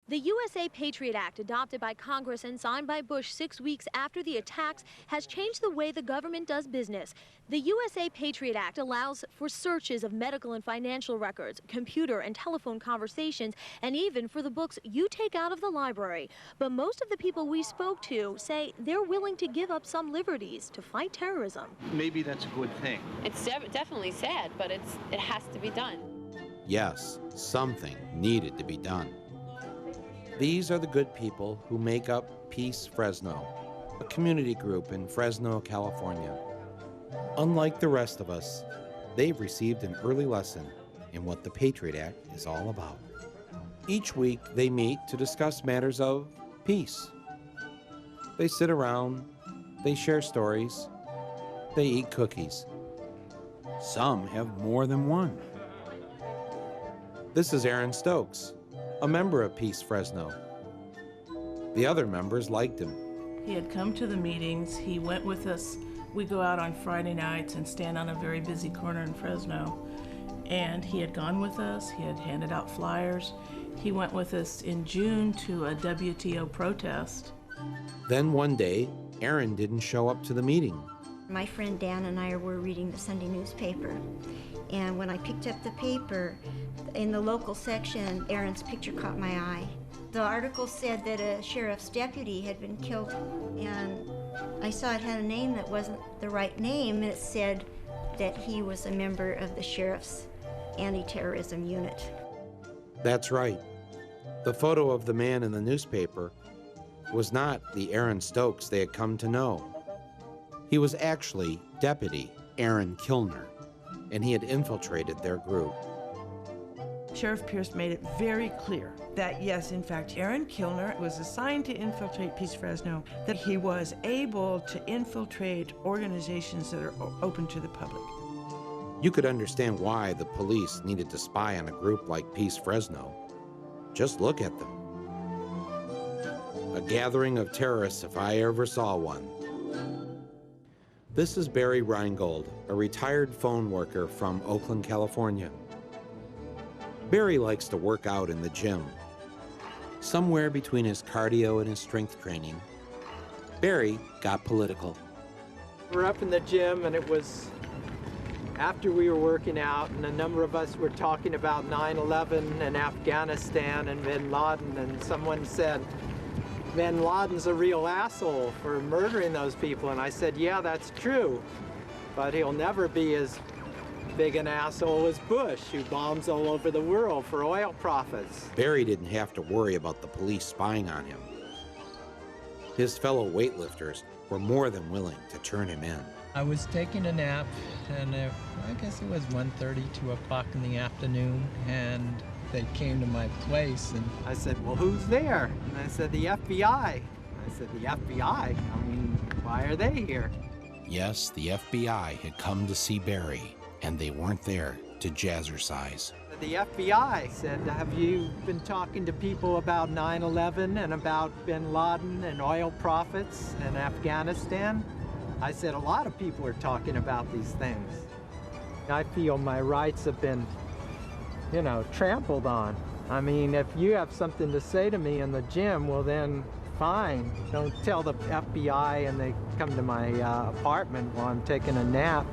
The USA Patriot Act, adopted by Congress and signed by Bush 6 weeks after the attacks, has changed the way the government does business. The USA Patriot Act allows for searches of medical and financial records, computer and telephone conversations, and even for the books you take out of the library. But most of the people we spoke to say they're willing to give up some liberties to fight terrorism. Maybe that's a good thing. It's definitely sad, but it has to be done. Yes, something needed to be done. These are the good people who make up Peace Fresno, a community group in Fresno, California. Unlike the rest of us, they've received an early lesson in what the Patriot Act is all about. Each week, they meet to discuss matters of peace. They sit around, they share stories, they eat cookies. Some have more than one. This is Aaron Stokes, a member of Peace Fresno. The other members liked him. He had come to the meetings. He went with us. We go out on Friday nights and stand on a very busy corner in Fresno. And he had gone with us. He had handed out flyers. He went with us in June to a WTO protest. Then one day, Aaron didn't show up to the meeting. My friend Dan and I were reading the Sunday newspaper, and when I picked up the paper, in the local section, Aaron's picture caught my eye. The article said that a sheriff's deputy had been killed, and I saw it had a name that wasn't the right name, and it said that he was a member of the sheriff's anti-terrorism unit. That's right. The photo of the man in the newspaper was not the Aaron Stokes they had come to know. He was actually Deputy Aaron Kilner, and he had infiltrated their group. Sheriff Pierce made it very clear that, yes, in fact, Aaron Kilner was assigned to infiltrate Peace Fresno, that he was able to infiltrate organizations that are open to the public. You could understand why the police needed to spy on a group like Peace Fresno. Just look at them. A gathering of terrorists if I ever saw one. This is Barry Reingold, a retired phone worker from Oakland, California. Barry likes to work out in the gym. Somewhere between his cardio and his strength training, Barry got political. We're up in the gym, and it was after we were working out, and a number of us were talking about 9/11 and Afghanistan and bin Laden, and someone said, bin Laden's a real asshole for murdering those people. And I said, yeah, that's true, but he'll never be as big an asshole as Bush, who bombs all over the world for oil profits. Barry didn't have to worry about the police spying on him. His fellow weightlifters were more than willing to turn him in. I was taking a nap, and I guess it was 1:30, 2 o'clock in the afternoon, and they came to my place, and I said, well, who's there? And I said, the FBI. I said, the FBI? I mean, why are they here? Yes, the FBI had come to see Barry, and they weren't there to jazzercise. The FBI said, have you been talking to people about 9/11 and about bin Laden and oil profits and Afghanistan? I said, a lot of people are talking about these things. I feel my rights have been, trampled on. I mean, if you have something to say to me in the gym, well then, fine. Don't tell the FBI and they come to my apartment while I'm taking a nap.